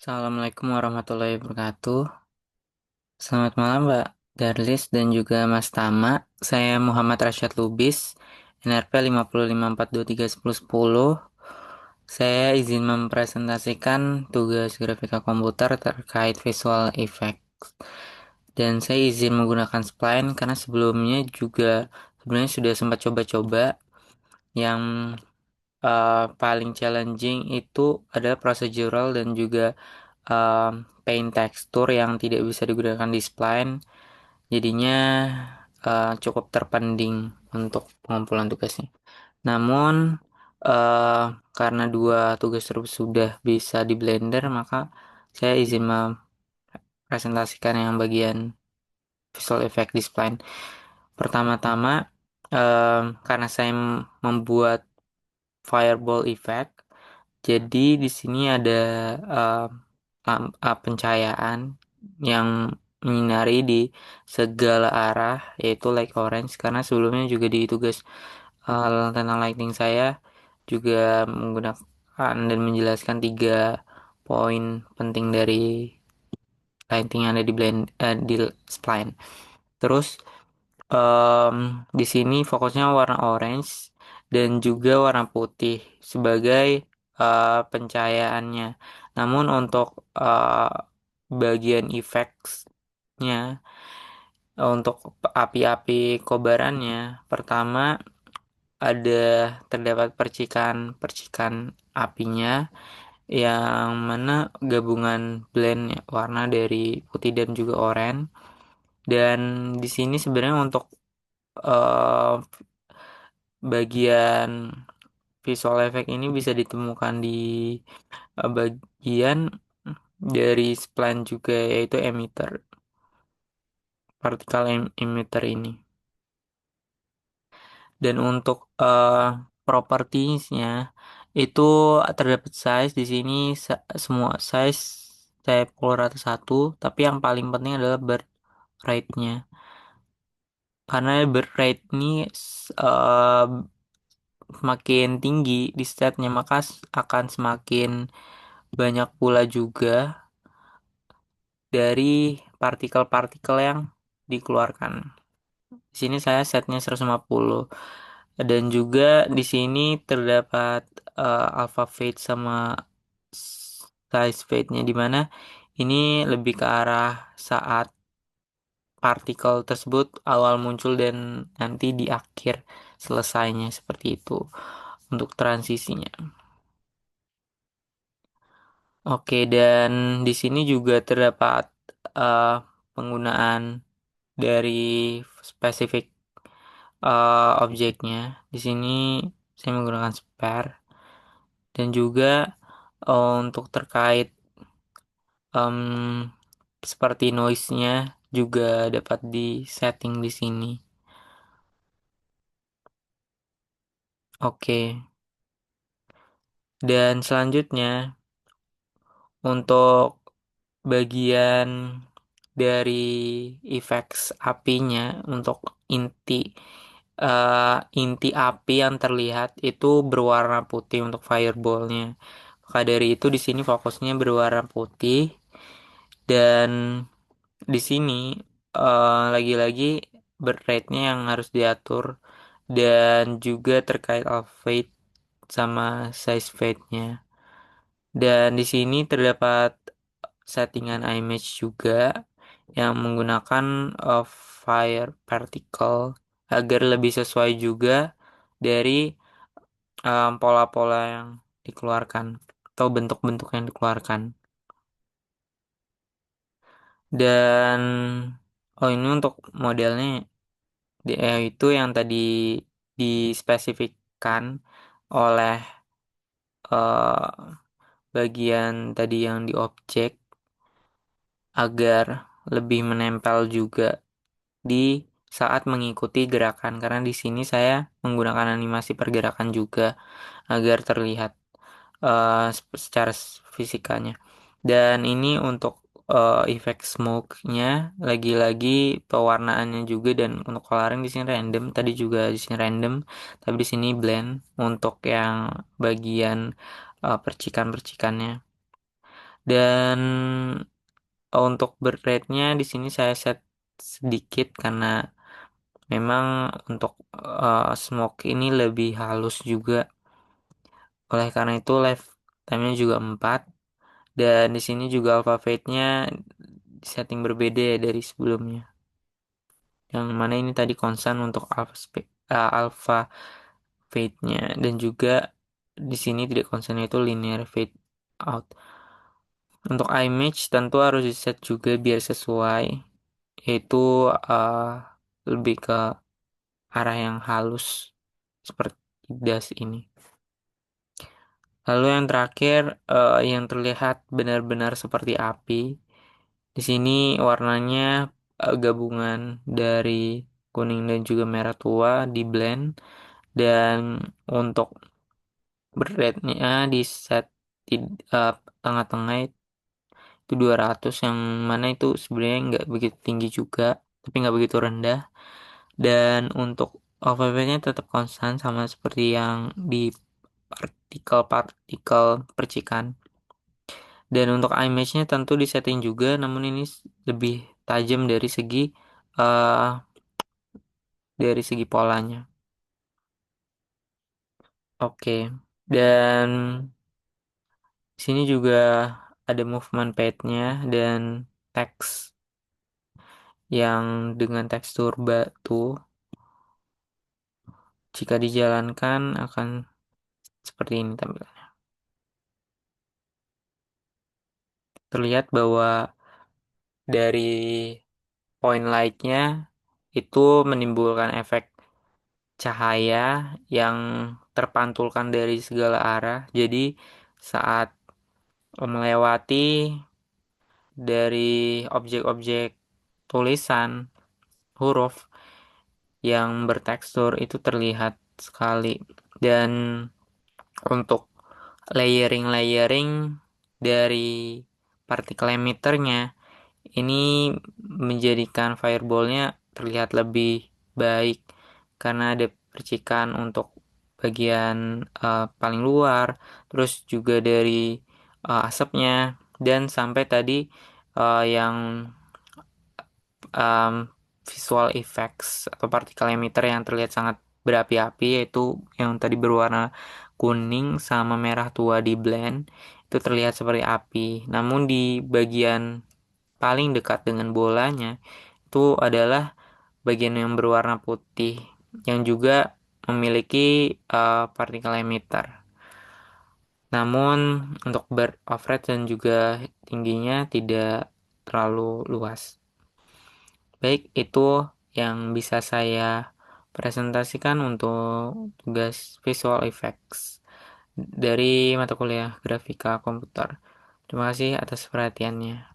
Assalamualaikum warahmatullahi wabarakatuh. Selamat malam Mbak Darlis dan juga Mas Tama. Saya Muhammad Rasyad Lubis, NRP 55423101. Saya izin mempresentasikan tugas grafika komputer terkait visual effect. Dan saya izin menggunakan spline karena sebelumnya juga sebenarnya sudah sempat coba-coba yang paling challenging itu adalah procedural dan juga paint texture yang tidak bisa digunakan di spline. Jadinya cukup terpending untuk pengumpulan tugasnya. Namun uh, karena dua tugas tersebut sudah bisa di Blender, maka saya izin mempresentasikan yang bagian visual effect di spline. Pertama-tama, karena saya membuat fireball effect, jadi di sini ada pencahayaan yang menyinari di segala arah, yaitu light orange, karena sebelumnya juga di tugas tentang lighting saya juga menggunakan dan menjelaskan tiga poin penting dari lighting yang ada di spline. Terus di sini fokusnya warna orange dan juga warna putih sebagai pencahayaannya. Namun untuk bagian effects-nya, untuk api-api kobarannya, pertama ada terdapat percikan-percikan apinya yang mana gabungan blend warna dari putih dan juga oranye. Dan di sini sebenarnya untuk eh, bagian visual effect ini bisa ditemukan di bagian dari spline juga, yaitu emitter, particle emitter ini. Dan untuk propertiesnya itu terdapat size di sini, semua size saya pukul rata satu, tapi yang paling penting adalah birth rate-nya. Karena birth rate ini semakin tinggi di statnya, maka akan semakin banyak pula juga dari partikel-partikel yang dikeluarkan. Di sini saya setnya 150, dan juga di sini terdapat alpha fade sama size fade-nya, di mana ini lebih ke arah saat partikel tersebut awal muncul dan nanti di akhir selesainya, seperti itu untuk transisinya. Oke, dan di sini juga terdapat eh, penggunaan dari spesifik objeknya. Di sini saya menggunakan spare, dan juga untuk terkait em, seperti noise-nya juga dapat di setting di sini. Oke, dan selanjutnya untuk bagian dari effects apinya, untuk inti inti api yang terlihat itu berwarna putih untuk fireballnya. Maka dari itu di sini fokusnya berwarna putih, dan di sini lagi-lagi birth rate-nya yang harus diatur, dan juga terkait of fade sama size fade-nya. Dan di sini terdapat settingan image juga yang menggunakan fire particle agar lebih sesuai juga dari pola-pola yang dikeluarkan atau bentuk-bentuk yang dikeluarkan. Dan ini untuk modelnya itu yang tadi dispesifikkan oleh eh, bagian tadi yang di objek agar lebih menempel juga di saat mengikuti gerakan, karena di sini saya menggunakan animasi pergerakan juga agar terlihat secara fisikanya. Dan ini untuk efek smoke-nya, lagi-lagi pewarnaannya juga, dan untuk coloring di sini random, tadi juga di sini random, tapi di sini blend untuk yang bagian percikan-percikannya. Dan untuk birth rate-nya di sini saya set sedikit karena memang untuk smoke ini lebih halus juga. Oleh karena itu lifetime-nya juga 4 dan di sini juga alpha fade-nya setting berbeda ya dari sebelumnya. Yang mana ini tadi konstan untuk alpha fade-nya dan juga di sini tidak konstan itu linear fade out. Untuk image tentu harus di set juga biar sesuai, yaitu uh, lebih ke arah yang halus seperti das ini. Lalu yang terakhir yang terlihat benar-benar seperti api. Di sini warnanya gabungan dari kuning dan juga merah tua di blend dan untuk beratnya di set di tengah-tengah itu 200 yang mana itu sebenarnya nggak begitu tinggi juga tapi nggak begitu rendah dan untuk overweightnya tetap konstan sama seperti yang di partikel-partikel percikan. Dan untuk image-nya tentu disetting juga, namun ini lebih tajam uh, dari segi polanya. Oke. Dan sini juga ada movement pad-nya dan teks yang dengan tekstur batu. Jika dijalankan akan seperti ini tampilannya. Terlihat bahwa dari point light-nya itu menimbulkan efek cahaya yang terpantulkan dari segala arah. Jadi saat melewati dari objek-objek tulisan huruf yang bertekstur itu terlihat sekali. Dan untuk layering-layering dari partikel emitternya ini menjadikan fireballnya terlihat lebih baik karena ada percikan untuk bagian paling luar, terus juga dari asapnya dan sampai tadi yang um, visual effects atau partikel emitter yang terlihat sangat berapi-api yaitu yang tadi berwarna kuning sama merah tua di blend itu terlihat seperti api. Namun di bagian paling dekat dengan bolanya itu adalah bagian yang berwarna putih yang juga memiliki partikel emitter. Namun untuk bird of rate dan juga tingginya tidak terlalu luas. Baik, itu yang bisa saya presentasikan untuk tugas visual effects dari mata kuliah grafika komputer. Terima kasih atas perhatiannya.